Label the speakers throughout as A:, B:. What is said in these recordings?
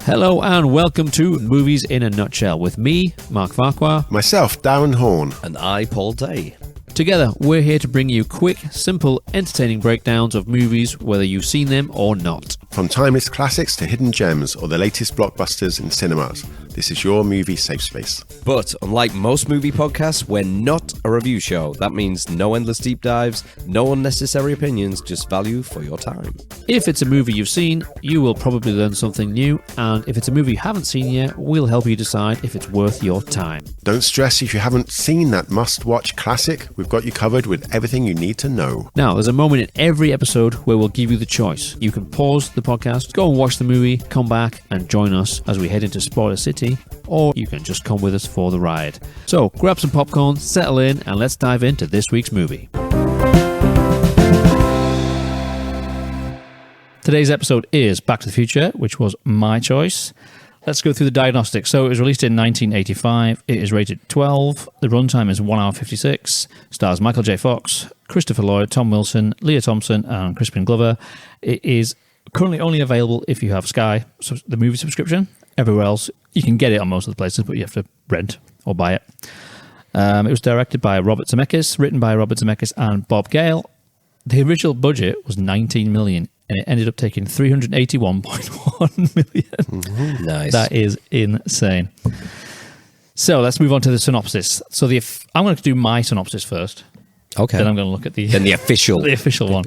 A: Hello and welcome to Movies in a Nutshell with me, Marc Farquhar.
B: Myself, Darren Horne.
C: And I, Paul Day.
A: Together, we're here to bring you quick, simple, entertaining breakdowns of movies, whether you've seen them or not.
B: From timeless classics to hidden gems or the latest blockbusters in cinemas, this is your movie safe space.
C: But unlike most movie podcasts, we're not a review show. That means no endless deep dives, no unnecessary opinions, just value for your time.
A: If it's a movie you've seen, you will probably learn something new, and if it's a movie you haven't seen yet, we'll help you decide if it's worth your time.
B: Don't stress if you haven't seen that must-watch classic. We've got you covered with everything you need to know.
A: Now, there's a moment in every episode where we'll give you the choice. You can pause the podcast, go and watch the movie, come back and join us as we head into Spoiler City, or you can just come with us for the ride. So, grab some popcorn, settle in, and let's dive into this week's movie. Today's episode is Back to the Future, which was my choice. Let's go through the diagnostics. So it was released in 1985. It is rated 12. The runtime is 1 hour 56. Stars Michael J. Fox, Christopher Lloyd, Tom Wilson, Leah Thompson, and Crispin Glover. It is currently only available if you have Sky, the movie subscription. Everywhere else, you can get it on most of the places, but you have to rent or buy it. It was directed by Robert Zemeckis, written by Robert Zemeckis and Bob Gale. The original budget was $19 million. And it ended up taking $381.1 million.
C: Mm-hmm. Nice.
A: That is insane. So let's move on to the synopsis. So I'm going to do my synopsis first.
C: Okay.
A: Then I'm going to look at the
C: official.
A: the official one.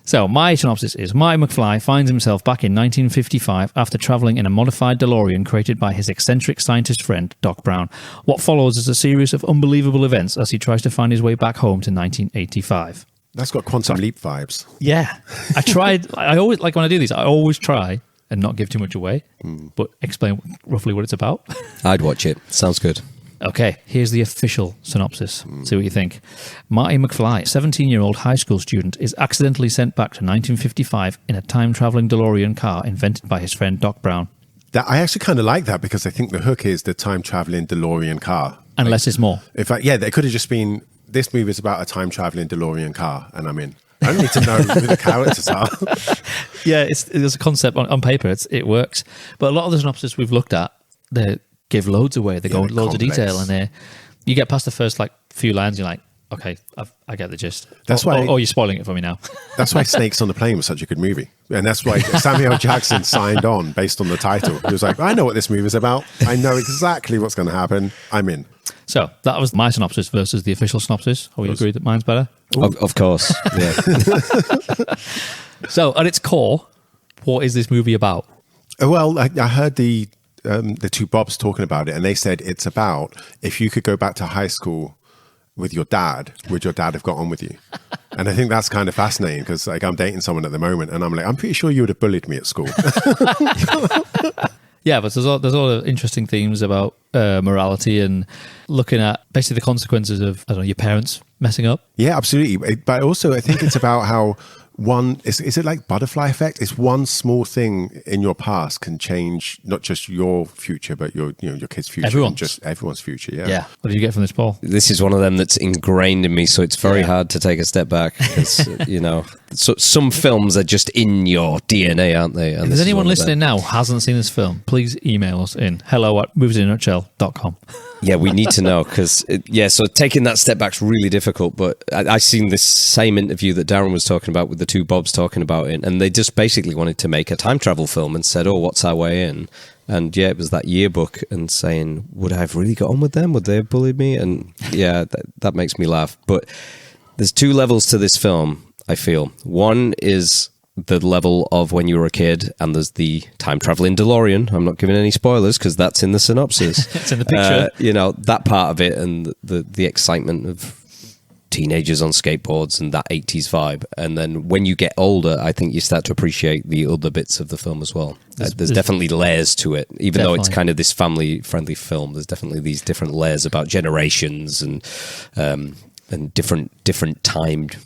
A: So my synopsis is: Marty McFly finds himself back in 1955 after traveling in a modified DeLorean created by his eccentric scientist friend, Doc Brown. What follows is a series of unbelievable events as he tries to find his way back home to 1985.
B: That's got Quantum Leap vibes.
A: Yeah. I tried. I always, like when I do these, I always try and not give too much away, but explain roughly what it's about.
C: I'd watch it. Sounds good.
A: Okay, here's the official synopsis. See what you think. Marty McFly, 17-year-old high school student, is accidentally sent back to 1955 in a time-traveling DeLorean car invented by his friend Doc Brown.
B: I actually kind of like that because I think the hook is the time-traveling DeLorean car.
A: And less is more.
B: In fact, yeah, they could have just been... This movie is about a time-traveling DeLorean car, and I'm in. I don't need to know who the characters are.
A: Yeah, it's a concept on paper. It works. But a lot of the synopsis we've looked at, they give loads away. They go into loads of detail, and you get past the first few lines, you're like, okay, I get the gist.
B: That's why.
A: Or you're spoiling it for me now.
B: That's why Snakes on the Plane was such a good movie. And that's why Samuel Jackson signed on based on the title. He was like, I know what this movie is about. I know exactly what's going to happen. I'm in.
A: So that was my synopsis versus the official synopsis. Are we agreed that mine's better?
C: Of course. Yeah.
A: So at its core, what is this movie about?
B: Well, I heard the two Bobs talking about it, and they said it's about if you could go back to high school with your dad, would your dad have got on with you? And I think that's kind of fascinating because I'm dating someone at the moment, and I'm like, I'm pretty sure you would have bullied me at school.
A: Yeah, but there's all the interesting themes about morality and looking at basically the consequences of your parents messing up.
B: Yeah, absolutely. But also, I think it's about how is it like butterfly effect? It's one small thing in your past can change not just your future, but your kid's future, and just everyone's future. Yeah.
A: Yeah. What did you get from this, Paul?
C: This is one of them that's ingrained in me, so it's very hard to take a step back. Because, so some films are just in your DNA, aren't they? And
A: if there's anyone listening now who hasn't seen this film, please email us in hello@moviesinanutshell.com.
C: Yeah, we need to know because, so taking that step back is really difficult. But I seen this same interview that Darren was talking about with the two Bobs talking about it, and they just basically wanted to make a time travel film and said, what's our way in? And it was that yearbook and saying, would I have really got on with them? Would they have bullied me? And that makes me laugh. But there's two levels to this film, I feel. One is the level of when you were a kid, and there's the time-traveling DeLorean. I'm not giving any spoilers because that's in the synopsis.
A: It's in the picture.
C: That part of it and the excitement of teenagers on skateboards and that 80s vibe. And then when you get older, I think you start to appreciate the other bits of the film as well. There's definitely layers to it. Even though it's kind of this family-friendly film, there's definitely these different layers about generations and different timed,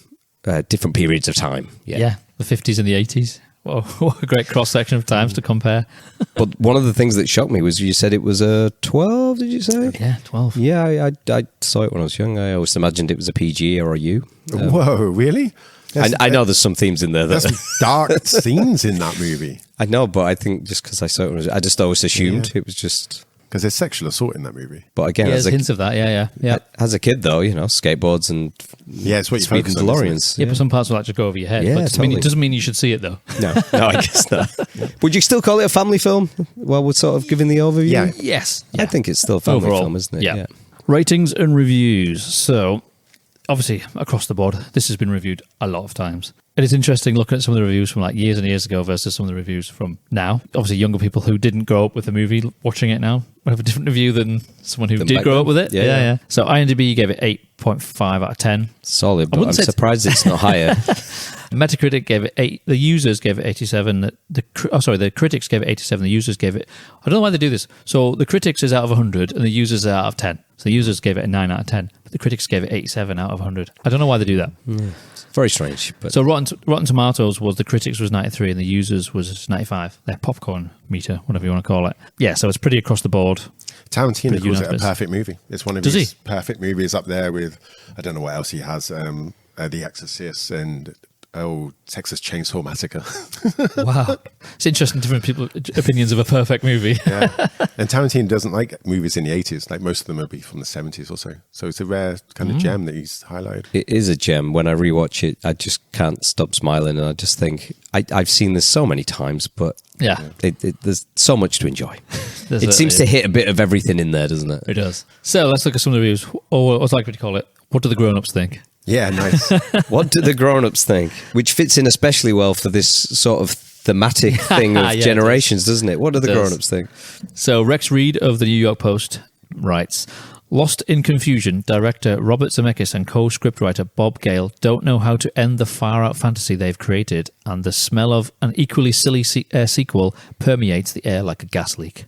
C: different periods of time.
A: Yeah, the 50s and the 80s. Whoa, what a great cross-section of times to compare.
C: But one of the things that shocked me was you said it was a 12, did you say?
A: Yeah, 12.
C: Yeah, I saw it when I was young. I always imagined it was a PG or a U.
B: Whoa, really?
C: I know there's some themes in there
B: There's
C: that
B: some dark scenes in that movie.
C: I know, but I think just because I saw it, I just always assumed it was just.
B: Because there's sexual assault in that movie.
C: But again,
A: There's hints of that. Yeah.
C: As a kid, though, skateboards and
B: it's what you
C: speed
B: focus
C: and
B: on.
C: DeLoreans.
A: Yeah, but some parts will actually go over your head.
C: Yeah,
A: but
C: totally.
A: it doesn't mean you should see it, though.
C: No, I guess not. Would you still call it a family film? While we're sort of giving the overview.
B: Yeah.
A: Yes.
C: I think it's still a family
A: Overall,
C: film, isn't it?
A: Yeah. Ratings and reviews. So, obviously, across the board, this has been reviewed a lot of times. It is interesting looking at some of the reviews from like years and years ago versus some of the reviews from now. Obviously, younger people who didn't grow up with the movie watching it now have a different review than someone who did grow up with it. Yeah. So IMDb gave it 8.5 out of 10.
C: Solid, but I'm
A: wouldn't say
C: surprised it's not higher.
A: Metacritic gave it 8. The users gave it 87. The critics gave it 87. The users gave it... I don't know why they do this. So the critics is out of 100 and the users are out of 10. So the users gave it a 9 out of 10. But the critics gave it 87 out of 100. I don't know why they do that.
C: Very strange. But
A: So Rotten Tomatoes was the critics was 93 and the users was 95. Their popcorn meter, whatever you want to call it. Yeah, so it's pretty across the board.
B: Tarantino
A: Pretty
B: calls it a
A: unanimous.
B: perfect movie. It's one of
A: Does
B: his
A: he?
B: perfect movies up there with, I don't know what else he has, The Exorcist and Texas Chainsaw Massacre.
A: Wow. It's interesting, different people's opinions of a perfect movie.
B: Yeah. And Tarantino doesn't like movies in the 80s. Like most of them will be from the 70s or so. So it's a rare kind of gem that he's highlighted.
C: it is a gem. When I rewatch it, I just can't stop smiling, and I just think I've seen this so many times, but
A: Yeah.
C: there's so much to enjoy.
A: There's
C: It seems to hit a bit of everything in there, doesn't it?
A: It does. So let's look at some of the reviews. Or what's like to call it? What do the grown-ups think?
B: Yeah, nice.
C: What do the grown-ups think? Which fits in especially well for this sort of thematic thing of
A: Yeah, it does.
C: generations, doesn't it? What do the
A: It does.
C: grown-ups think?
A: So Rex Reed of the New York Post writes, Lost in confusion, director Robert Zemeckis and co-scriptwriter Bob Gale don't know how to end the far-out fantasy they've created, and the smell of an equally silly sequel permeates the air like a gas leak.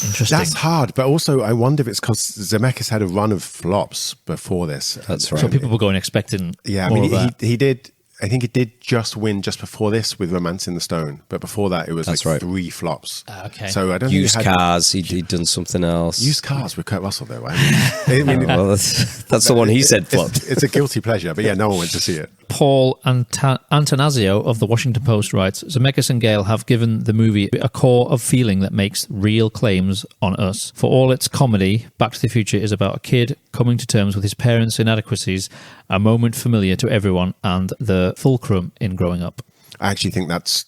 A: Interesting.
B: That's hard. But also, I wonder if it's because Zemeckis had a run of flops before this.
C: That's right.
A: So people were going expecting
B: Yeah, I
A: more
B: mean,
A: of that.
B: he did. I think he did just win just before this with Romance in the Stone, but before that it was
C: That's
B: like
C: right.
B: 3 flops.
A: Okay.
B: So I don't
C: Used
B: think he had
C: cars, he'd done something else.
B: used cars with Kurt Russell though. I mean,
C: Well, that's the one he said flopped.
B: it's a guilty pleasure, but yeah, no one went to see it.
A: Paul Antanasio of the Washington Post writes, Zemeckis and Gale have given the movie a core of feeling that makes real claims on us. For all its comedy, Back to the Future is about a kid coming to terms with his parents' inadequacies, a moment familiar to everyone, and the fulcrum in growing up.
B: I actually think that's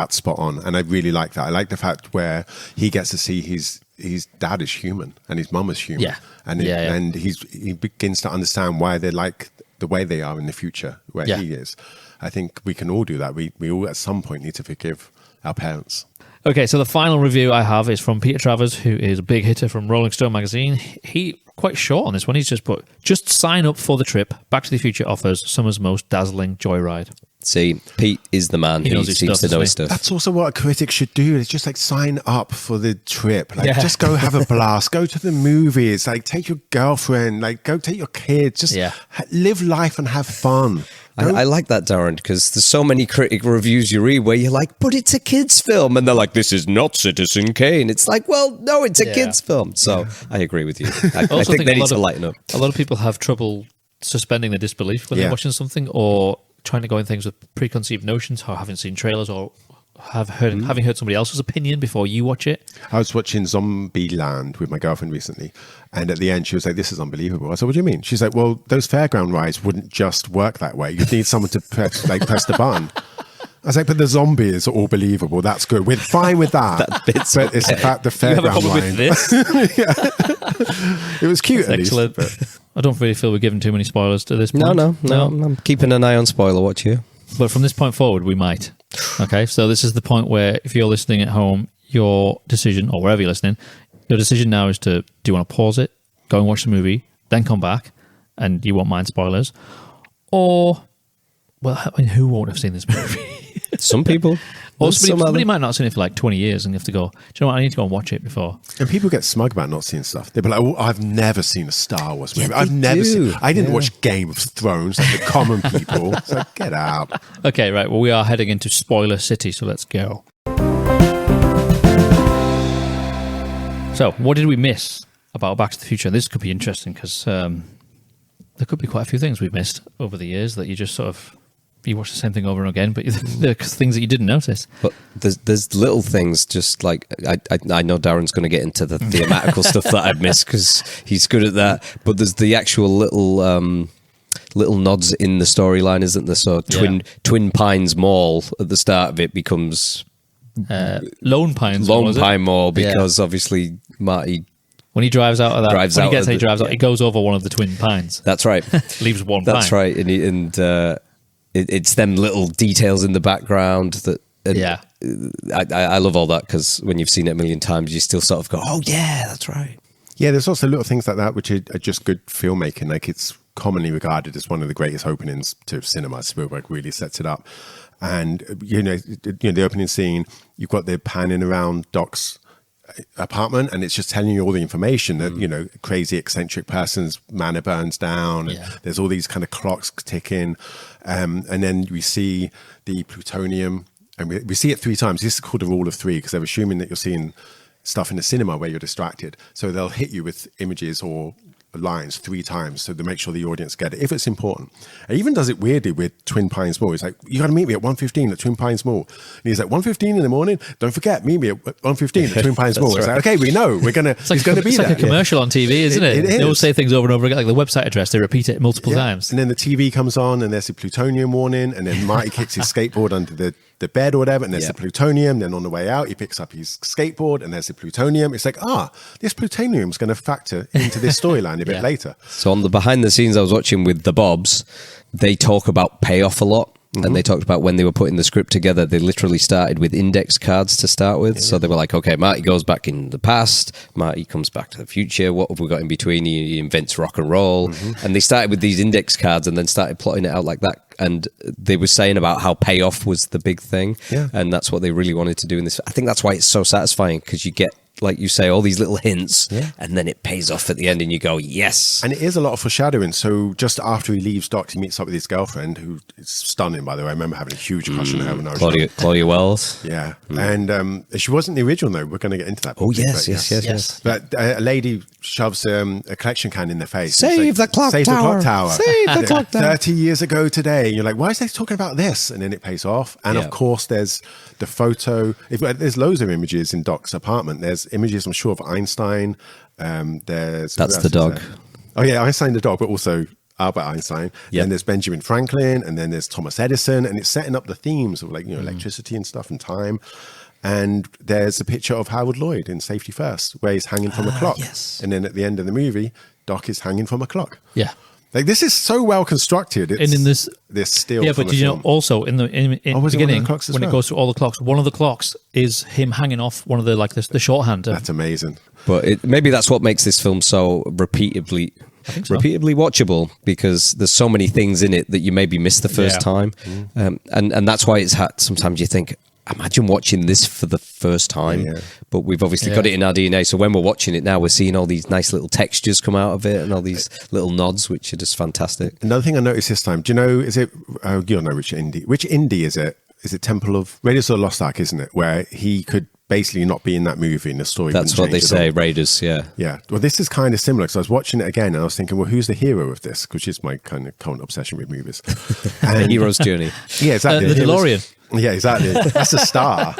B: spot on, and I really like that. I like the fact where he gets to see his dad is human and his mum is human,
A: Yeah.
B: and
A: Yeah.
B: and he begins to understand why they're like the way they are in the future, where
A: Yeah.
B: he is. I think we can all do that. We all at some point need to forgive our parents.
A: Okay, so the final review I have is from Peter Travers, who is a big hitter from Rolling Stone magazine. He quite short on this one. He's just put, just sign up for the trip. Back to the Future offers summer's most dazzling joyride.
C: See, Pete is the man.
A: He
C: He
A: knows his
C: seems
A: stuff,
C: to know
A: doesn't
C: his
A: he?
C: stuff.
B: That's also what a critic should do. It's just like sign up for the trip. Like
A: Yeah.
B: just go have a blast. Go to the movies. Like take your girlfriend. Like go take your kids. Just
A: Yeah.
B: live life and have fun.
C: I like that, Darren, because there's so many critic reviews you read where you're like, but it's a kid's film. And they're like, this is not Citizen Kane. It's like, well, no, it's a
A: Yeah.
C: kid's film. So I agree with you. I
A: Also
C: think they
A: a
C: need
A: lot
C: to
A: of-
C: lighten up.
A: A lot of people have trouble suspending their disbelief when
B: Yeah.
A: they're watching something, or trying to go in things with preconceived notions, or having seen trailers, or having heard somebody else's opinion before you watch it.
B: I was watching Zombieland with my girlfriend recently, and at the end she was like, "This is unbelievable." I said, "What do you mean?" She's like, "Well, those fairground rides wouldn't just work that way. You'd need someone to press the button." I was like, "But the zombies are all believable. That's good. We're fine with that."
C: bit's
B: but it's the fact the
A: You have a
B: fairground
A: problem
B: line.
A: with this?
B: It was cute. At least,
A: Excellent.
B: but-
A: I don't really feel we're giving too many spoilers to this point.
C: No. I'm keeping an eye on spoiler watch here.
A: But from this point forward, we might. Okay, so this is the point where if you're listening at home, your decision, or wherever you're listening, your decision now is to, do you want to pause it, go and watch the movie, then come back, and you won't mind spoilers? Or, well, I mean, who won't have seen this movie?
C: Some people.
A: Or
C: There's
A: somebody
C: some
A: might not have seen it for like 20 years and you have to go, do you know what, I need to go and watch it before.
B: And people get smug about not seeing stuff. They'll be like, "Oh, I've never seen a Star Wars movie. I've
C: they
B: never
C: do.
B: seen. I didn't watch Game of Thrones like the common people." It's like, get out.
A: Okay, right, well, we are heading into Spoiler City, so let's go. So, what did we miss about Back to the Future? This could be interesting because there could be quite a few things we've missed over the years that you just sort of you watch the same thing over and again, but there are things that you didn't notice.
C: But there's little things, just like I know Darren's going to get into the thematical stuff that I've missed because he's good at that. But there's the actual little nods in the storyline, isn't there? So Twin Pines Mall at the start of it becomes
A: Lone Pine
C: Mall because obviously Marty.
A: When he drives out of that, he goes over one of the Twin Pines.
C: That's right.
A: Leaves one
C: That's
A: pine.
C: right. And it's them little details in the background that... I love all that because when you've seen it a million times, you still sort of go, oh, yeah, that's right.
B: Yeah, there's also little things like that which are just good filmmaking. Like it's commonly regarded as one of the greatest openings to cinema. Spielberg really sets it up. And, the opening scene, you've got the panning around Doc's apartment and it's just telling you all the information that crazy eccentric person's manor burns down and there's all these kind of clocks ticking, and then we see the plutonium and we see it 3 times. This is called the rule of 3 because they're assuming that you're seeing stuff in the cinema where you're distracted, so they'll hit you with images or lines 3 times so to make sure the audience get it if it's important. It even does it weirdly with Twin Pines Mall. It's like, you got to meet me at 1:15 at Twin Pines Mall, and he's like, 1:15 in the morning, don't forget, meet me at 1:15 at Twin Pines Mall. It's like, okay, we know we're gonna he's gonna be
A: it's
B: there.
A: like a commercial on TV, isn't it? They always say things over and over again, like the website address, they repeat it multiple times,
B: and then the TV comes on and there's a plutonium warning, and then Marty kicks his skateboard under the bed or whatever, and there's the plutonium. Then on the way out, he picks up his skateboard, and there's the plutonium. It's like, this plutonium is going to factor into this storyline a bit later.
C: So on the behind the scenes I was watching with the Bobs, they talk about payoff a lot. And they talked about when they were putting the script together, they literally started with index cards to start with. So they were like, okay, Marty goes back in the past, Marty comes back to the future. What have we got in between? He invents rock and roll. And they started with these index cards and then started plotting it out like that. And they were saying about how payoff was the big thing. Yeah. And that's what they really wanted to do in this. I think that's why it's so satisfying, because you get, like you say, all these little hints, and then it pays off at the end and you go, yes.
B: And it is a lot of foreshadowing. So just after he leaves Doc, he meets up with his girlfriend, who is stunning, by the way. I remember having a huge crush on her when I was young.
C: Claudia Wells.
B: Yeah. And she wasn't the original, though. We're going to get into that.
C: Oh, yes.
B: But a lady shoves a collection can in their face.
C: Save the clock tower.
B: Save the clock tower. 30 years ago today. And you're like, why is they talking about this? And then it pays off. And of course, there's the photo. There's loads of images in Doc's apartment. There's images, I'm sure, of Einstein. That's
C: the dog.
B: Oh yeah, Einstein the dog, but also Albert Einstein. Yep. And there's Benjamin Franklin, and then there's Thomas Edison, and it's setting up the themes of electricity and stuff and time. And there's a picture of Howard Lloyd in Safety First, where he's hanging from a clock.
C: Yes.
B: And then at the end of the movie, Doc is hanging from a clock.
A: Yeah.
B: Like, this is so well constructed. It's,
A: and in this
B: still,
A: yeah, but did you know also in the beginning when it goes through all the clocks, one of the clocks is him hanging off one of the shorthand.
B: That's amazing.
C: But maybe that's what makes this film so repeatedly watchable, because there's so many things in it that you maybe missed the first time, and that's why it's had. Sometimes you think, imagine watching this for the first time, but we've obviously got it in our DNA. So when we're watching it now, we're seeing all these nice little textures come out of it and all these little nods, which are just fantastic.
B: Another thing I noticed this time, do you know, is it, you don't know which indie is it? Is it Temple of Raiders of the Lost Ark, isn't it? Where he could basically not be in that movie and the story.
C: That's what they say, Raiders, yeah.
B: Well, this is kind of similar, because I was watching it again and I was thinking, well, who's the hero of this? Which is my kind of current obsession with movies.
C: The hero's journey.
B: Yeah, exactly.
A: The DeLorean.
B: Yeah, exactly. That's a star.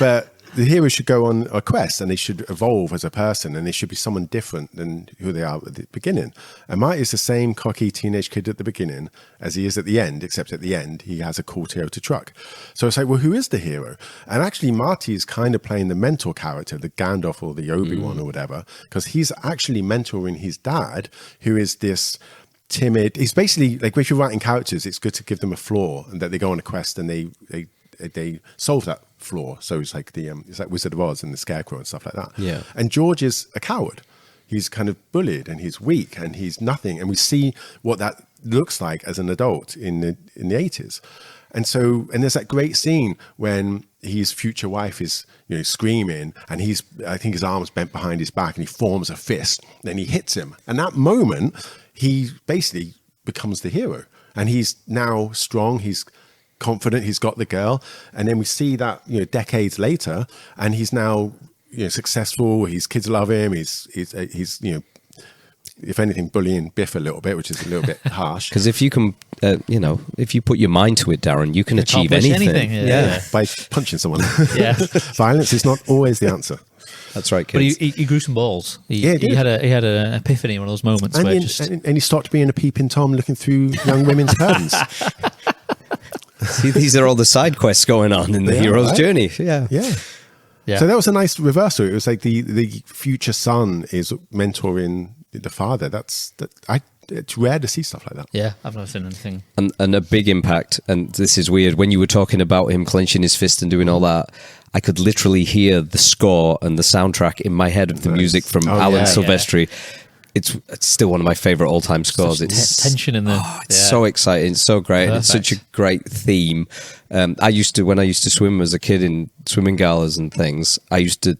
B: But the hero should go on a quest, and they should evolve as a person, and they should be someone different than who they are at the beginning. And Marty is the same cocky teenage kid at the beginning as he is at the end, except at the end he has a cool Toyota truck. So it's like, well, who is the hero? And actually Marty is kind of playing the mentor character, the Gandalf or the Obi-Wan or whatever, because he's actually mentoring his dad, who is this timid. He's basically like, if you're writing characters, it's good to give them a flaw, and that they go on a quest and they solve that flaw. So it's like it's like Wizard of Oz and the Scarecrow and stuff like that.
C: Yeah.
B: And George is a coward. He's kind of bullied, and he's weak, and he's nothing. And we see what that looks like as an adult in the 80s. And so, and there's that great scene when his future wife is, screaming, and I think his arm's bent behind his back, and he forms a fist, then he hits him. And that moment, he basically becomes the hero, and he's now strong. He's confident. He's got the girl. And then we see that, decades later, and he's now, successful. His kids love him. He's if anything, bullying Biff a little bit, which is a little bit harsh.
C: Because if you can, if you put your mind to it, Darren, you can achieve anything.
A: Yeah.
B: By punching someone.
A: Yeah.
B: Violence is not always the answer.
C: That's right,
A: But
C: kids.
A: he grew some balls. He
B: did.
A: had an epiphany, one of those moments
B: And,
A: where
B: and he stopped being a peeping Tom looking through young women's curtains.
C: See, these are all the side quests going on in the hero's journey. Yeah.
A: Yeah.
B: So that was a nice reversal. It was like the future son is mentoring the father. It's rare to see stuff like that.
A: Yeah, I've never seen anything.
C: And a big impact, and this is weird, when you were talking about him clenching his fist and doing all that, I could literally hear the score and the soundtrack in my head of the music from Alan Silvestri. It's still one of my favorite all-time scores. It's
A: tension in the...
C: it's so exciting, it's so great, and it's
A: Perfect.
C: such a great theme. When I used to swim as a kid in swimming galas and things, I used to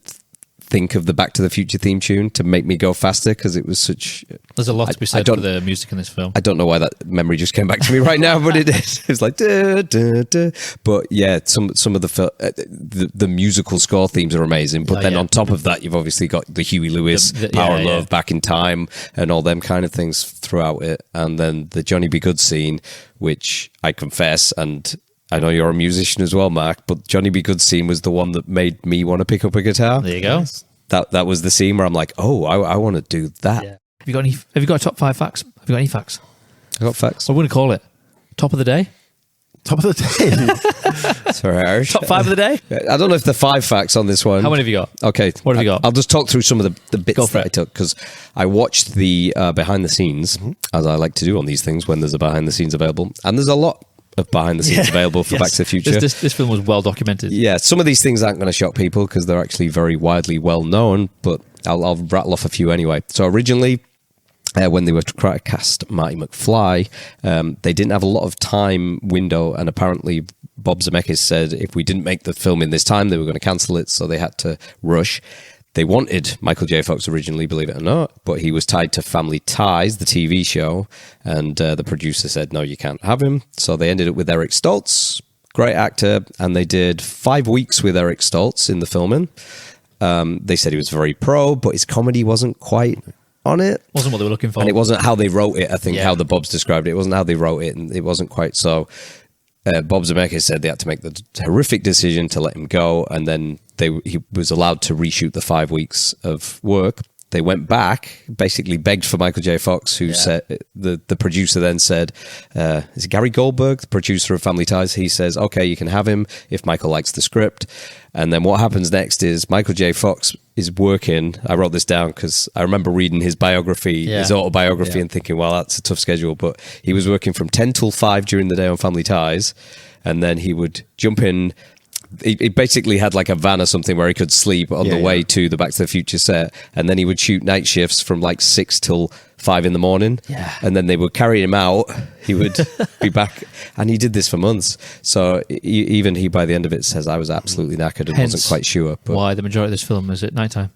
C: think of the Back to the Future theme tune to make me go faster, because it was such...
A: There's a lot to be said for the music in this film.
C: I don't know why that memory just came back to me right now, but it is. It's like... Duh, duh, duh. But yeah, some of the musical score themes are amazing. But then on top of that, you've obviously got the Huey Lewis, Power of Love, Back in Time, and all them kind of things throughout it. And then the Johnny B. Good scene, which I confess, and I know you're a musician as well, Mark, but Johnny B. Good scene was the one that made me want to pick up a guitar.
A: There you go.
C: That was the scene where I'm like, oh, I want to do that.
A: Yeah. Have you got a top 5 facts? Have you got any facts?
C: I got facts.
A: What are we going to call it? Top of the day?
B: Top of the day.
C: Sorry, Irish.
A: Top 5 of the day?
C: I don't know if the 5 facts on this one.
A: How many have you got?
C: Okay.
A: What have you got?
C: I'll just talk through some of the bits
A: Go for
C: that
A: it.
C: I took, because I watched the behind the scenes, as I like to do on these things when there's a behind the scenes available. And there's a lot of behind the scenes available for Back to the Future.
A: This film was well documented.
C: Yeah, some of these things aren't going to shock people because they're actually very widely well known, but I'll rattle off a few anyway. So originally, when they were trying to cast Marty McFly, they didn't have a lot of time window, and apparently Bob Zemeckis said if we didn't make the film in this time, they were going to cancel it, so they had to rush. They wanted Michael J. Fox originally, believe it or not, but he was tied to Family Ties, the TV show, and the producer said, no, you can't have him. So they ended up with Eric Stoltz, great actor, and they did 5 weeks with Eric Stoltz in the filming. They said he was very pro, but his comedy wasn't quite on it.
A: Wasn't what they were looking for.
C: And it wasn't how they wrote it, I think, how the Bobs described it. It wasn't how they wrote it, and it wasn't quite so. Bob Zemeckis said they had to make the horrific decision to let him go, and then he was allowed to reshoot the 5 weeks of work. They went back, basically begged for Michael J. Fox, who said, the producer then said, is it Gary Goldberg, the producer of Family Ties? He says, okay, you can have him if Michael likes the script. And then what happens next is Michael J. Fox is working. I wrote this down because I remember reading his biography, his autobiography, and thinking, well, that's a tough schedule. But he was working from 10 till 5 during the day on Family Ties. And then he would jump in. He basically had like a van or something where he could sleep on the way to the Back to the Future set, and then he would shoot night shifts from like 6 till 5 in the morning, and then they would carry him out. He would be back, and he did this for months. So even he, by the end of it, says I was absolutely knackered and wasn't quite sure. But
A: why the majority of this film is at nighttime?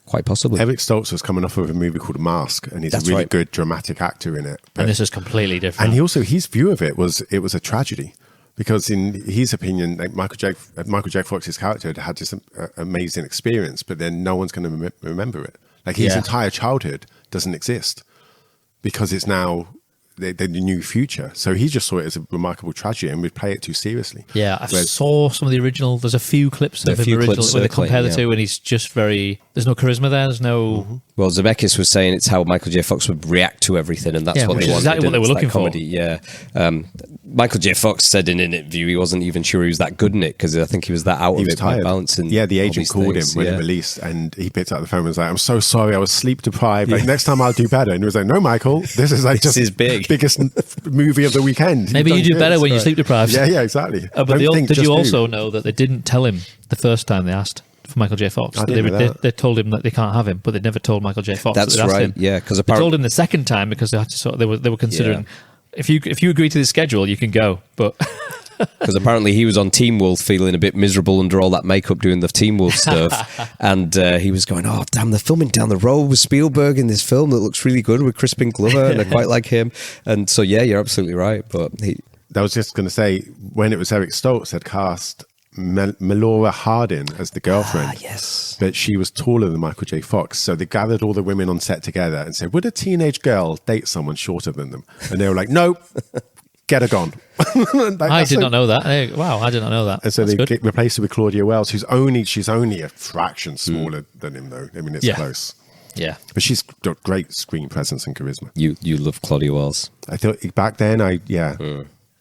C: Quite possibly.
B: Eric Stoltz was coming off of a movie called Mask, and he's a really good dramatic actor in it.
A: And this is completely different.
B: And his view of it was a tragedy. Because in his opinion, like Michael J. Fox's character had this amazing experience, but then no one's going to remember it. Like his entire childhood doesn't exist because it's now the new future. So he just saw it as a remarkable tragedy and would play it too seriously.
A: Yeah, I saw some of the original. There's a few clips of him original where they compare the two, and he's just very. There's no charisma there. There's no.
C: Well, Zemeckis was saying it's how Michael J. Fox would react to everything, and that's what they wanted.
A: Exactly what they were looking for.
C: Yeah. Michael J. Fox said in an interview he wasn't even sure he was that good in it because I think he was that out of it, balancing.
B: Yeah, the agent called him when it released, and he picked up the phone and was like, "I'm so sorry, I was sleep deprived. Like next time I'll do better." And he was like, "No, Michael, this is like
C: this is big,
B: biggest movie of the weekend.
A: Maybe you do better when you're sleep deprived."
B: Yeah, exactly.
A: But did you also know that they didn't tell him the first time they asked for Michael J. Fox? They told him that they can't have him, but they never told Michael J. Fox.
C: That's right. Yeah, because
A: they told him the second time because they had to they were considering if you agree to the schedule, you can go, but.
C: Because apparently he was on Teen Wolf feeling a bit miserable under all that makeup doing the Teen Wolf stuff. And he was going, oh, damn, they're filming down the road with Spielberg in this film that looks really good with Crispin Glover, and I quite like him. And so, yeah, you're absolutely right. But
B: I was just going to say, when it was Eric Stoltz had cast Melora Hardin as the girlfriend.
C: Yes.
B: But she was taller than Michael J. Fox. So they gathered all the women on set together and said, would a teenage girl date someone shorter than them? And they were like, nope, get her gone.
A: I did not know that. Wow, I did not know that.
B: And so
A: That's
B: they
A: good.
B: replaced her with Claudia Wells, she's only a fraction smaller than him, though. I mean, it's close.
A: Yeah.
B: But she's got great screen presence and charisma.
C: You love Claudia Wells.
B: I thought back then,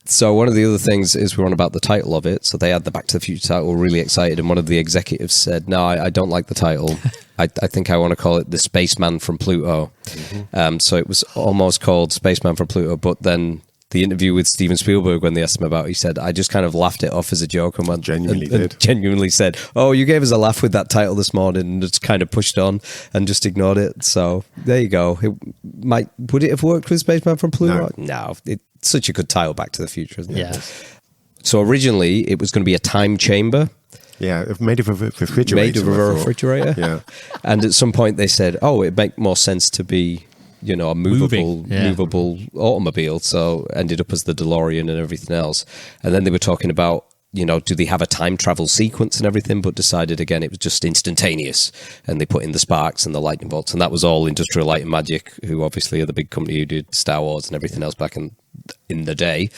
C: So one of the other things is we're on about the title of it. So they had the Back to the Future title, really excited, and one of the executives said, no, I don't like the title. I think I want to call it The Spaceman from Pluto. So it was almost called Spaceman from Pluto, but then the interview with Steven Spielberg, when they asked him about it, he said, I just kind of laughed it off as a joke and genuinely said, oh, you gave us a laugh with that title this morning, and just kind of pushed on and just ignored it. So there you go. Would it have worked with Spaceman from Pluto? No. It's such a good title, Back to the Future, isn't it?
A: Yeah.
C: So originally it was going to be a time chamber.
B: Yeah, made of a refrigerator.
C: Yeah. And at some point they said, oh, it'd make more sense to be, a movable automobile. So ended up as the DeLorean and everything else. And then they were talking about, do they have a time travel sequence and everything, but decided again it was just instantaneous. And they put in the sparks and the lightning bolts. And that was all Industrial Light and Magic, who obviously are the big company who did Star Wars and everything else back in the day.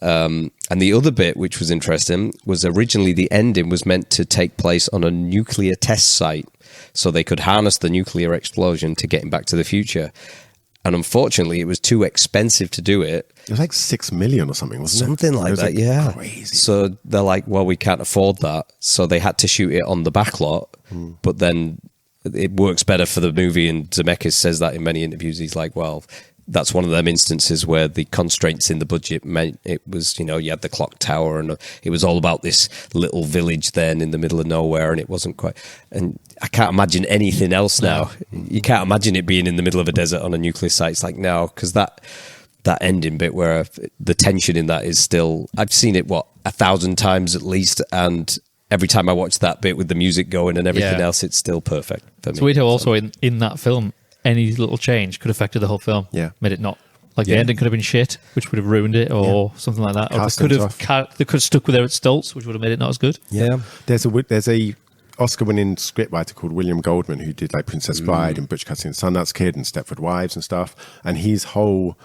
C: And the other bit, which was interesting, was originally the ending was meant to take place on a nuclear test site, so they could harness the nuclear explosion to get him back to the future. And unfortunately, it was too expensive to do it.
B: It was like $6 million or something, wasn't it?
C: Something like that, yeah.
B: Crazy.
C: So they're like, well, we can't afford that. So they had to shoot it on the back lot. But then it works better for the movie. And Zemeckis says that in many interviews. He's like, well, that's one of them instances where the constraints in the budget meant it was, you had the clock tower and it was all about this little village then in the middle of nowhere, and it wasn't quite. And I can't imagine anything else now. You can't imagine it being in the middle of a desert on a nuclear site. It's like, no, because that ending bit where the tension in that is still, I've seen it, 1,000 times at least, and every time I watch that bit with the music going and everything else, it's still perfect for me.
A: So we'd also in that film, any little change could have affected the whole film.
B: Yeah.
A: Made it not. Like the ending could have been shit, which would have ruined it, or something like that. Or they could have stuck with Eric Stoltz, which would have made it not as good.
B: Yeah. There's a Oscar-winning scriptwriter called William Goldman who did like Princess Bride and Butch Cassidy and the Sundance Kid and Stepford Wives and stuff. And his whole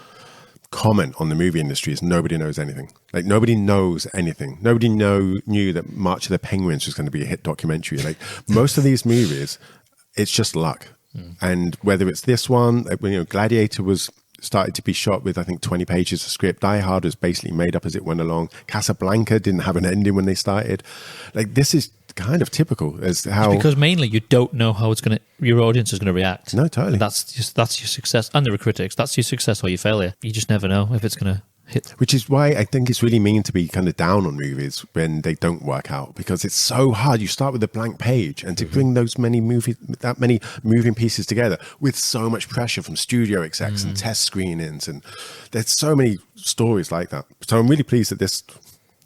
B: comment on the movie industry is nobody knows anything. Like nobody knows anything. Nobody knew that March of the Penguins was going to be a hit documentary. Like most of these movies, it's just luck. And whether it's this one, Gladiator was started to be shot with, I think, 20 pages of script. Die Hard was basically made up as it went along. Casablanca didn't have an ending when they started. Like this is kind of typical as how,
A: it's because mainly you don't know how your audience is going to react.
B: No, totally.
A: And that's your success, and there are critics. That's your success or your failure. You just never know if it's going to hit.
B: Which is why I think it's really mean to be kind of down on movies when they don't work out, because it's so hard. You start with a blank page, and to bring that many moving pieces together with so much pressure from studio execs and test screenings, and there's so many stories like that. So I'm really pleased that this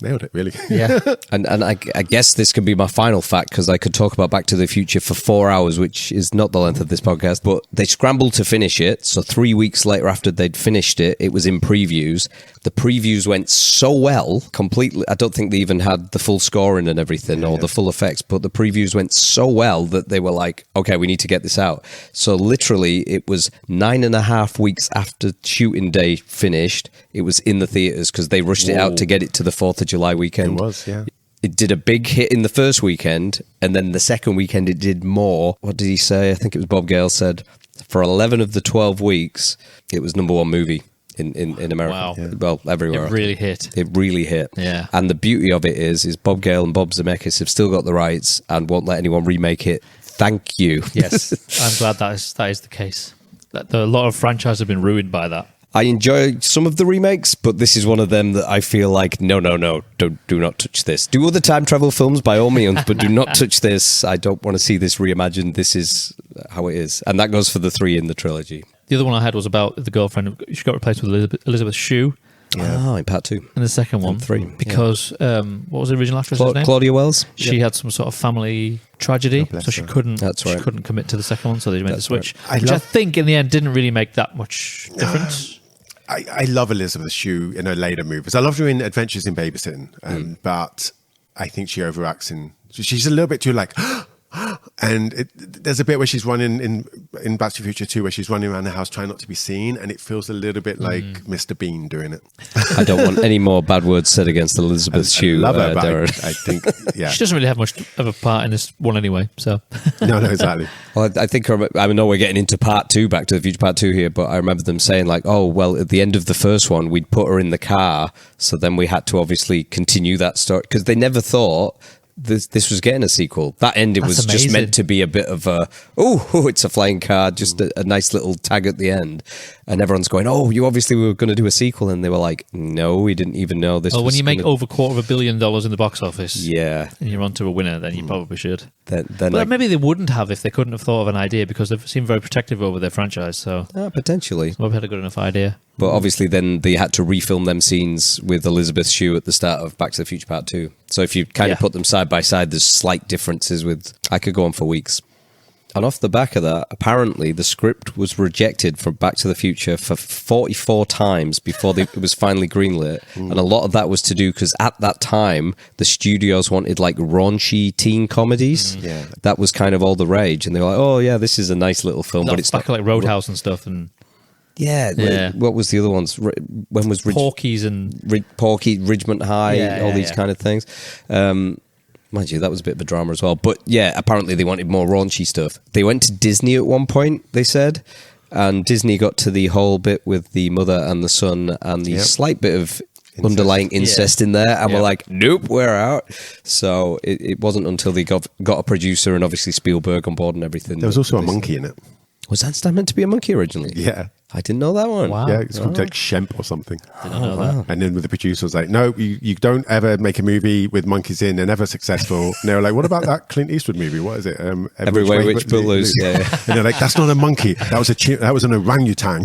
B: nailed it, really.
A: Yeah.
C: And I guess this can be my final fact, because I could talk about Back to the Future for 4 hours, which is not the length of this podcast, but they scrambled to finish it. So 3 weeks later after they'd finished it, it was in previews. The previews went so well, completely. I don't think they even had the full scoring and everything or the full effects, but the previews went so well that they were like, okay, we need to get this out. So literally it was 9.5 weeks after shooting day finished, it was in the theaters because they rushed it out to get it to the 4th of July weekend.
B: It was, yeah.
C: It did a big hit in the first weekend, and then the second weekend it did more. What did he say? I think it was Bob Gale said, for 11 of the 12 weeks, it was number one movie in America.
A: Wow.
C: Yeah. Well, everywhere.
A: It really hit.
C: It really hit.
A: Yeah.
C: And the beauty of it is Bob Gale and Bob Zemeckis have still got the rights and won't let anyone remake it. Thank you.
A: Yes. I'm glad that is the case. A lot of franchises have been ruined by that.
C: I enjoy some of the remakes, but this is one of them that I feel like, no, do not touch this. Do other time travel films by all means, but do not touch this. I don't want to see this reimagined. This is how it is. And that goes for the 3 in the trilogy.
A: The other one I had was about the girlfriend. She got replaced with Elizabeth Shue.
C: Oh, in part 2.
A: And the second one,
C: 3.
A: Because, what was the original actress's name?
C: Claudia Wells.
A: She had some sort of family tragedy, so she couldn't.
C: That's right.
A: She couldn't commit to the second one, so they made the switch,
B: right.
A: which I think in the end didn't really make that much difference.
B: I love Elizabeth Shue in her later movies. I loved her in Adventures in Babysitting, but I think she overacts she's a little bit too like, and there's a bit where she's running in Back to the Future 2 where she's running around the house trying not to be seen, and it feels a little bit like Mr. Bean doing it.
C: I don't want any more bad words said against Elizabeth Shue.
B: I love her, but
C: Darren.
B: I think, yeah.
A: She doesn't really have much of a part in this one anyway, so.
B: No, exactly.
C: Well, I think I know we're getting into part 2, Back to the Future Part 2 here, but I remember them saying like, oh, well, at the end of the first one, we'd put her in the car, so then we had to obviously continue that story, because they never thought this was getting a sequel. That ending was just meant to be a bit of a, it's a flying car, just a nice little tag at the end. And everyone's going, oh, you obviously were going to do a sequel. And they were like, no, we didn't even know this.
A: Well, when you make over $250 million in the box office,
C: yeah,
A: and you're onto a winner, then you probably should.
C: Then
A: but maybe they wouldn't have if they couldn't have thought of an idea, because they seem very protective over their franchise. So
C: potentially,
A: maybe had a good enough idea.
C: But obviously, then they had to refilm them scenes with Elizabeth Shue at the start of Back to the Future Part 2. So if you kind of put them side by side, there's slight differences I could go on for weeks. And off the back of that, apparently the script was rejected for Back to the Future for 44 times before it was finally greenlit. And a lot of that was to do because at that time, the studios wanted like raunchy teen comedies.
B: Yeah.
C: That was kind of all the rage. And they were like, oh yeah, this is a nice little film. But it's
A: back like Roadhouse and stuff. And
C: yeah. What was the other ones? When was
A: Porky's and
C: Porky, Ridgemont High, all these kind of things. Mind you, that was a bit of a drama as well. But yeah, apparently they wanted more raunchy stuff. They went to Disney at one point, they said, and Disney got to the whole bit with the mother and the son and the slight bit of underlying incest in there, and we're like, nope, we're out. So it wasn't until they got a producer and obviously Spielberg on board and everything.
B: There was also a monkey in it.
C: Was that meant to be a monkey originally?
B: Yeah.
C: I didn't know that one.
A: Wow.
B: Yeah, it's called like Shemp or something.
A: Didn't know that.
B: And then with the producer was like, no, you don't ever make a movie with monkeys in. They're never successful. And they were like, what about that Clint Eastwood movie? What is it?
C: Every Way Which Bill Loose. Yeah.
B: And they're like, that's not a monkey. That was an orangutan.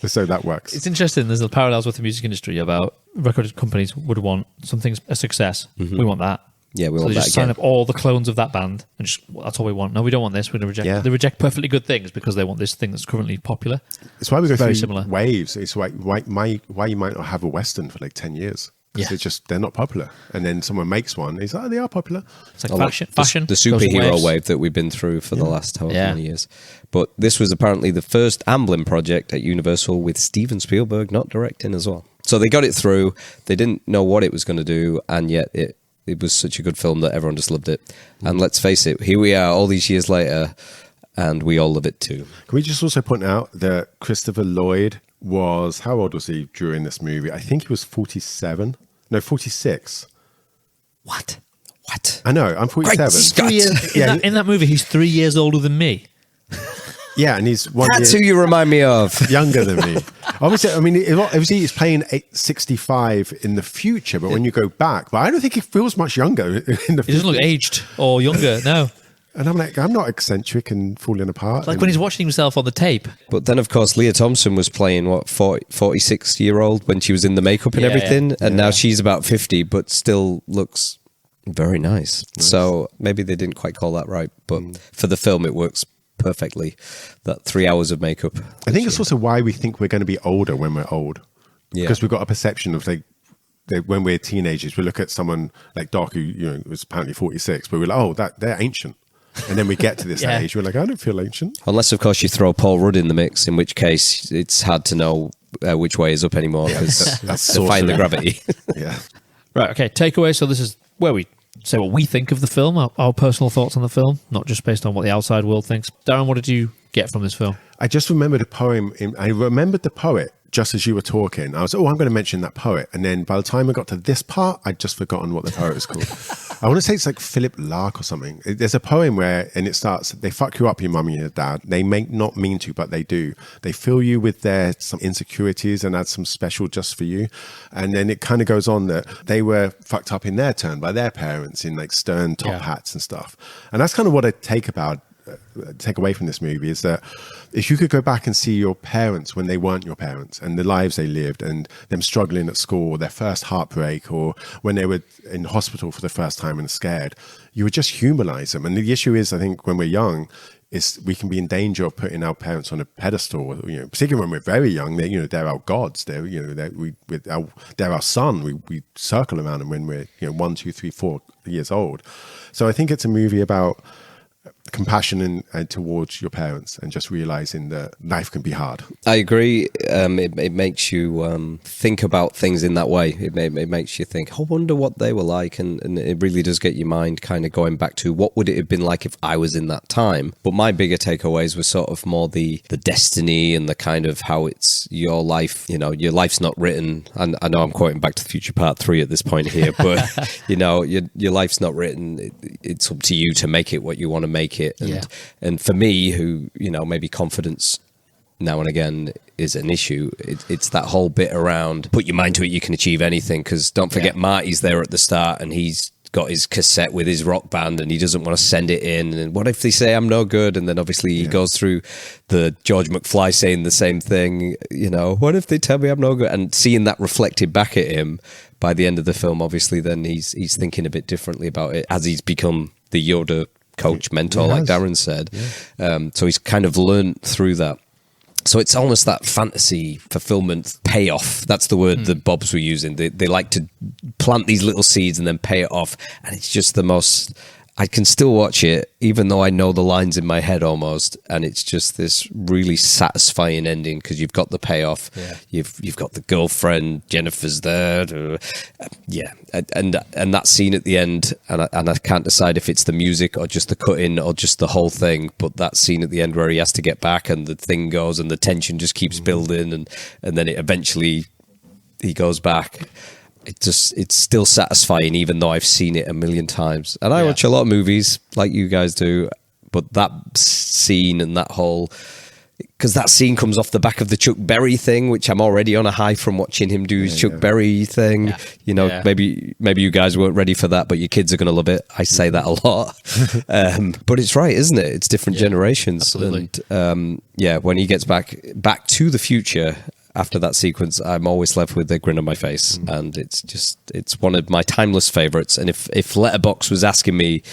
B: So that works.
A: It's interesting. There's a parallels with the music industry about record companies would want something's a success. We want that.
C: Yeah, we
A: so
C: want
A: they
C: that
A: just
C: again.
A: sign up all the clones of that band and just that's all we want. No, we don't want this. We're going to reject.
B: Yeah.
A: They reject perfectly good things because they want this thing that's currently popular.
B: It's why we go
A: very
B: through
A: similar.
B: waves. It's why you might not have a Western for like 10 years. Because they're not popular. And then someone makes one. He's like, oh, they are popular.
A: It's like fashion.
C: The superhero wave that we've been through for the last however many years. But this was apparently the first Amblin project at Universal with Steven Spielberg not directing as well. So they got it through. They didn't know what it was going to do, and yet it was such a good film that everyone just loved it. And let's face it, here we are all these years later, and we all love it too.
B: Can we just also point out that Christopher Lloyd was, how old was he during this movie? I think he was 47. No, 46.
C: What?
B: I know, I'm 47.
A: In that movie, he's 3 years older than me.
B: Yeah, and he's
C: That's who you remind me of.
B: younger than me. Obviously, I mean, obviously he's playing 65 in the future, but when you go back, but I don't think he feels much younger in the future.
A: He doesn't look aged or younger, no.
B: And I'm like, I'm not eccentric and falling apart.
A: It's like when he's watching himself on the tape.
C: But then, of course, Leah Thompson was playing, 46-year-old when she was in the makeup and everything, and now she's about 50, but still looks very nice. So maybe they didn't quite call that right, but for the film, it works perfectly. That 3 hours of makeup.
B: I think it's also why we think we're going to be older when we're old.
C: Yeah.
B: Because we've got a perception of like when we're teenagers, we look at someone like Doc who was apparently 46, but we're like, oh, they're ancient. And then we get to this age, we're like, I don't feel ancient.
C: Unless, of course, you throw Paul Rudd in the mix, in which case it's hard to know which way is up anymore because
B: that's
C: defying the gravity.
B: Yeah.
A: Right, okay, takeaway. So this is where we say what we think of the film, our personal thoughts on the film, not just based on what the outside world thinks. Darren, what did you get from this film?
B: I just remembered a poem. I remembered the poet just as you were talking. I was, I'm going to mention that poet. And then by the time I got to this part, I'd just forgotten what the poet was called. I want to say it's like Philip Lark or something. There's a poem where, and it starts, they fuck you up, your mum and your dad. They may not mean to, but they do. They fill you with some insecurities and add some special just for you. And then it kind of goes on that they were fucked up in their turn by their parents in like stern top hats and stuff. And that's kind of what I take away from this movie is that if you could go back and see your parents when they weren't your parents and the lives they lived and them struggling at school or their first heartbreak or when they were in hospital for the first time and scared, you would just humanize them. And the issue is, I think when we're young, we can be in danger of putting our parents on a pedestal, particularly when we're very young. They're our gods. They're our son. We circle around them when we're 1, 2, 3, 4 years old. So I think it's a movie about compassion and towards your parents, and just realizing that life can be hard.
C: I agree. It makes you think about things in that way. It makes you think, I wonder what they were like, and it really does get your mind kind of going back to what would it have been like if I was in that time. But my bigger takeaways were sort of more the destiny and the kind of how it's your life. Your life's not written. And I know I'm quoting Back to the Future Part 3 at this point here, but your life's not written. It's up to you to make it what you want to make it. And for me, who maybe confidence now and again is an issue, it's that whole bit around put your mind to it, you can achieve anything. Because don't forget, Marty's there at the start, and he's got his cassette with his rock band, and he doesn't want to send it in. And what if they say I'm no good? And then obviously he goes through the George McFly saying the same thing. What if they tell me I'm no good? And seeing that reflected back at him by the end of the film, obviously then he's thinking a bit differently about it as he's become the Yoda coach, mentor, like Darren said. So he's kind of learned through that. So it's almost that fantasy fulfillment payoff. That's the word the Bobs were using. They like to plant these little seeds and then pay it off. And it's just the most... I can still watch it, even though I know the lines in my head almost, and it's just this really satisfying ending because you've got the payoff, you've got the girlfriend, Jennifer's there, and that scene at the end, and I can't decide if it's the music or just the cut-in or just the whole thing, but that scene at the end where he has to get back and the thing goes and the tension just keeps building, and then it eventually he goes back. It's still satisfying, even though I've seen it a million times. And I watch a lot of movies like you guys do, but that scene and that whole... Because that scene comes off the back of the Chuck Berry thing, which I'm already on a high from watching him do his Chuck Berry thing. Maybe you guys weren't ready for that, but your kids are going to love it. I say that a lot. But it's right, isn't it? It's different generations.
A: Absolutely.
C: And when he gets back to the future... After that sequence, I'm always left with a grin on my face, and it's one of my timeless favorites. And if Letterboxd was asking me,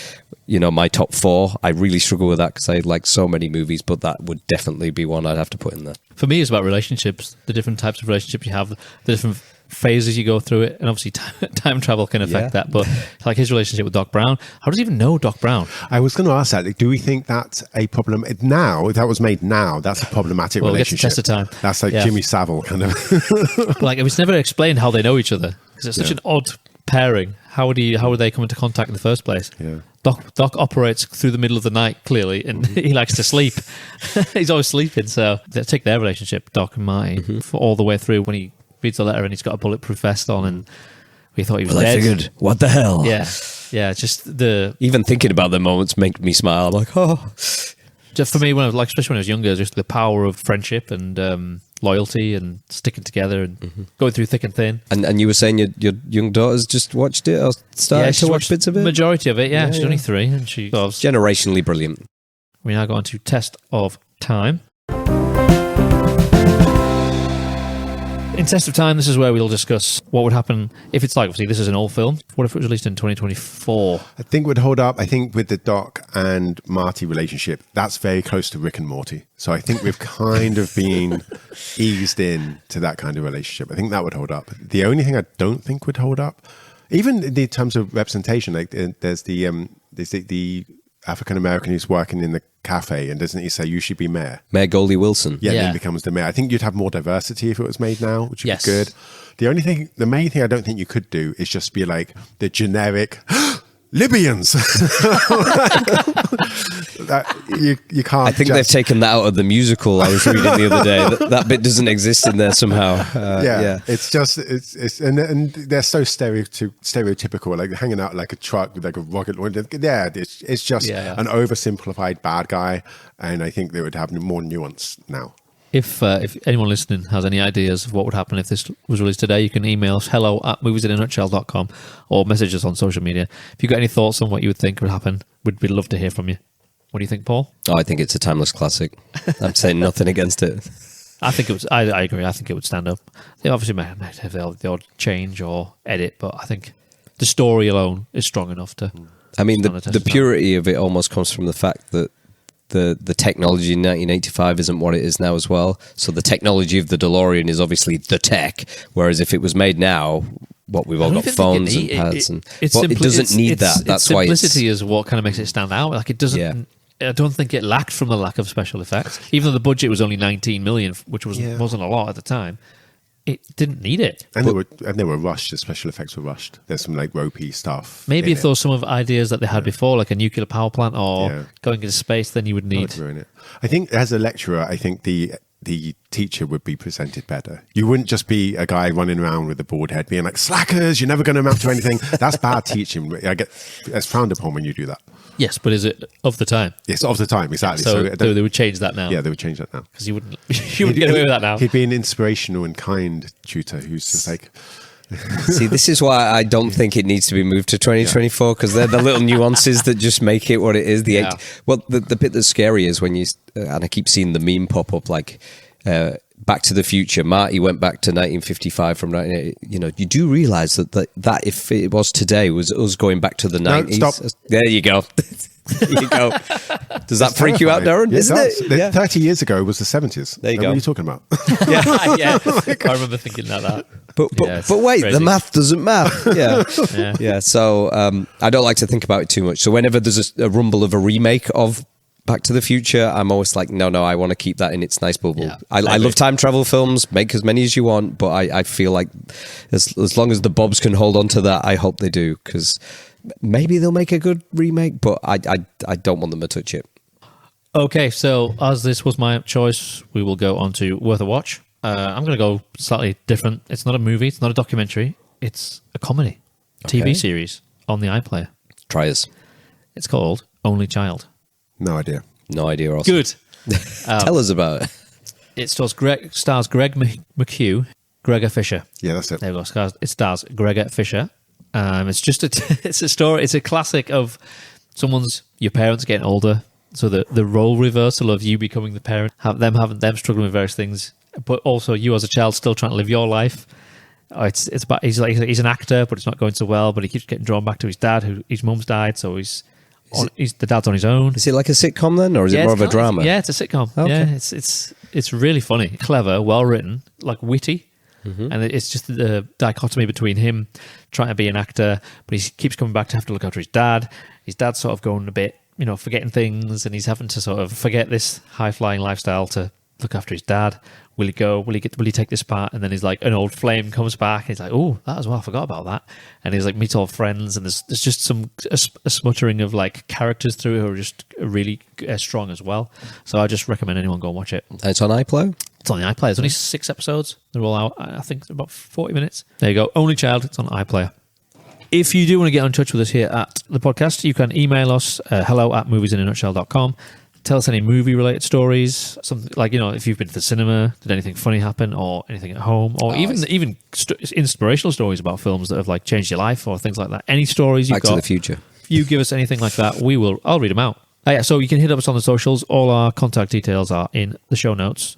C: my top 4, I really struggle with that because I like so many movies, but that would definitely be one I'd have to put in there. For me,
A: it's about relationships, the different types of relationships you have, the different phases you go through it, and obviously time travel can affect that. But like his relationship with Doc Brown, how does he even know Doc Brown?
B: I was going to ask that. Do we think that's a problem now? If that was made now, that's a problematic relationship.
A: We'll get to test of time.
B: That's like Jimmy Savile kind of.
A: Like, it was never explained how they know each other because it's such an odd pairing. How would they come into contact in the first place?
B: Yeah.
A: Doc operates through the middle of the night, clearly, and he likes to sleep. He's always sleeping. So they take their relationship, Doc and Marty, for all the way through when he reads the letter and he's got a bulletproof vest on, and we thought he was dead.
C: I figured, what the hell?
A: Yeah, just even
C: thinking about the moments make me smile. I'm like, oh.
A: Just for me, especially when I was younger, just the power of friendship and loyalty and sticking together and going through thick and thin.
C: And you were saying your young daughter's just watched it or started to watch bits of it?
A: Majority of it, she's only 3, and she loves.
C: Generationally brilliant.
A: We now go on to test of time. In Test of Time, this is where we'll discuss what would happen if it's like, obviously, this is an old film. What if it was released in 2024?
B: I think it would hold up. I think with the Doc and Marty relationship, that's very close to Rick and Morty. So I think we've kind of been eased in to that kind of relationship. I think that would hold up. The only thing I don't think would hold up, even in terms of representation, like there's the African American who's working in the cafe, and doesn't he say you should be mayor?
C: Mayor Goldie Wilson.
B: Yeah, then becomes the mayor. I think you'd have more diversity if it was made now, which would be good. The main thing I don't think you could do is just be like the generic Libyans. You can't.
C: I think they've taken that out of the musical I was reading the other day. That bit doesn't exist in there somehow.
B: It's just and they're so stereotypical, like hanging out like a truck with like a rocket launcher. Yeah, it's just an oversimplified bad guy, and I think they would have more nuance now.
A: If anyone listening has any ideas of what would happen if this was released today, you can email us hello@moviesinanutshell.com or message us on social media. If you've got any thoughts on what you would think would happen, we'd love to hear from you. What do you think, Paul?
C: Oh, I think it's a timeless classic. I'm saying nothing against it.
A: I think it was. I agree. I think it would stand up. They obviously might have the odd change or edit, but I think the story alone is strong enough to.
C: I mean, the purity of it almost comes from the fact that the technology in 1985 isn't what it is now as well. So the technology of the DeLorean is obviously the tech, whereas if it was made now, we've all got phones and pads, it doesn't need that. That's why
A: simplicity is what kind of makes it stand out. Like it doesn't. Yeah. I don't think it lacked from the lack of special effects, even though the budget was only 19 million, which wasn't a lot at the time. It didn't need it.
B: And they were rushed. The special effects were rushed. There's some like ropey stuff.
A: Maybe if there was some of ideas that they had before, like a nuclear power plant or going into space, then you would need.
B: I think as a lecturer, I think the teacher would be presented better. You wouldn't just be a guy running around with a bald head being like, slackers, you're never going to amount to anything. That's bad teaching. That's frowned upon when you do that.
A: Yes, but is it of the time?
B: Yes, of the time, exactly.
A: So they would change that now.
B: Yeah, they would change that now.
A: Because you wouldn't get away with that now.
B: He'd be an inspirational and kind tutor who's just like...
C: See, this is why I don't think it needs to be moved to 2024, because they're the little nuances that just make it what it is. The bit that's scary is when you... and I keep seeing the meme pop up, like... Back to the Future. Marty went back to 1955 from 1980. You know, you do realise that if it was today, was us going back to the 90s.
B: Stop.
C: There you go. There you go. Does that freak you out, Darren?
B: Yeah, isn't it? Yeah. 30 years ago was the 70s.
C: There you go.
B: What are you talking about?
A: Yeah. I remember thinking that.
C: But wait, crazy. The math doesn't math. Yeah. So I don't like to think about it too much. So whenever there's a rumble of a remake of Back to the Future, I'm always like, no, I want to keep that in its nice bubble. Yeah, I love time travel films, make as many as you want, but I feel like as long as the Bobs can hold on to that, I hope they do, because maybe they'll make a good remake, but I don't want them to touch it.
A: Okay, so as this was my choice, we will go on to Worth a Watch. I'm going to go slightly different. It's not a movie, it's not a documentary, it's a comedy TV series on the iPlayer.
C: Try us.
A: It's called Only Child.
B: No idea.
C: No idea also.
A: Good.
C: Tell us about it.
A: It stars Greg McHugh, Gregor Fisher.
B: Yeah, that's it.
A: There we go. It stars Gregor Fisher. It's just it's a story. It's a classic of your parents getting older. So the role reversal of you becoming the parent, them struggling with various things, but also you as a child still trying to live your life. It's about he's an actor, but it's not going so well. But he keeps getting drawn back to his dad, whose mum's died. So the dad's on his own.
C: Is it like a sitcom then, or is it more of a drama?
A: Yeah, it's a sitcom. Okay. Yeah, it's really funny, clever, well written, like witty, and it's just the dichotomy between him trying to be an actor, but he keeps coming back to have to look after his dad. His dad's sort of going a bit, forgetting things, and he's having to sort of forget this high flying lifestyle to look after his dad. Will he go? Will he take this part? And then he's like, an old flame comes back. And he's like, oh, that as well. I forgot about that. And he's like, meets all friends. And there's just a smuttering of like characters through it who are just really strong as well. So I just recommend anyone go and watch it.
C: It's on iPlayer?
A: It's on the iPlayer. There's only 6 episodes. They're all out, I think, about 40 minutes. There you go. Only Child. It's on iPlayer. If you do want to get in touch with us here at the podcast, you can email us hello@moviesinanutshell.com. Tell us any movie-related stories, something like, if you've been to the cinema, did anything funny happen, or anything at home, or even inspirational stories about films that have like changed your life or things like that. Any stories you've got.
C: Back to the Future.
A: If you give us anything like that, I'll read them out. So you can hit us on the socials. All our contact details are in the show notes.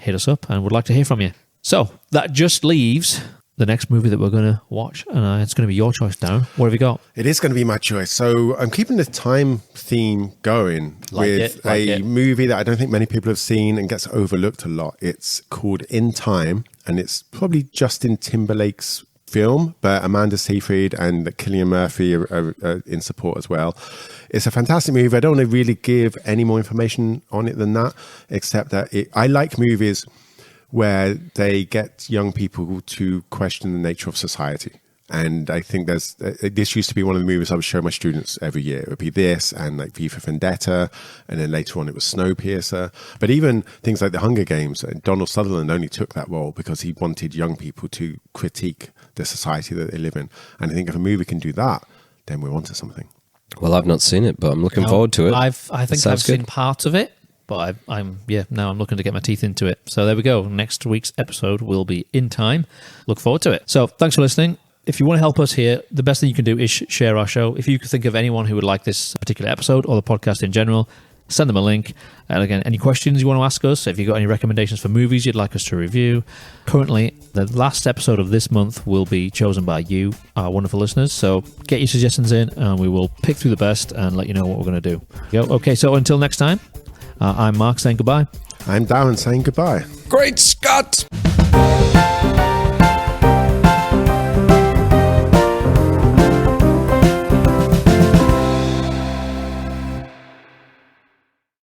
A: Hit us up, and we'd like to hear from you. So that just leaves the next movie that we're going to watch, and it's going to be your choice, Darren. What have you got?
B: It is going to be my choice. So I'm keeping the time theme going with a movie that I don't think many people have seen and gets overlooked a lot. It's called In Time, and it's probably Justin Timberlake's film, but Amanda Seyfried and Cillian Murphy are in support as well. It's a fantastic movie. I don't want to really give any more information on it than that, except that I like movies where they get young people to question the nature of society. And I think this used to be one of the movies I would show my students every year. It would be this and like V for Vendetta, and then later on it was Snowpiercer. But even things like The Hunger Games, Donald Sutherland only took that role because he wanted young people to critique the society that they live in. And I think if a movie can do that, then we're onto something.
C: Well, I've not seen it, but I'm looking forward to it.
A: I think I've seen parts of it. But now I'm looking to get my teeth into it. So there we go. Next week's episode will be In Time. Look forward to it. So thanks for listening. If you want to help us here, the best thing you can do is share our show. If you can think of anyone who would like this particular episode or the podcast in general, send them a link. And again, any questions you want to ask us, if you've got any recommendations for movies you'd like us to review. Currently, the last episode of this month will be chosen by you, our wonderful listeners. So get your suggestions in and we will pick through the best and let you know what we're going to do. Okay, so until next time, I'm Mark saying goodbye.
B: I'm Darren saying goodbye.
C: Great Scott!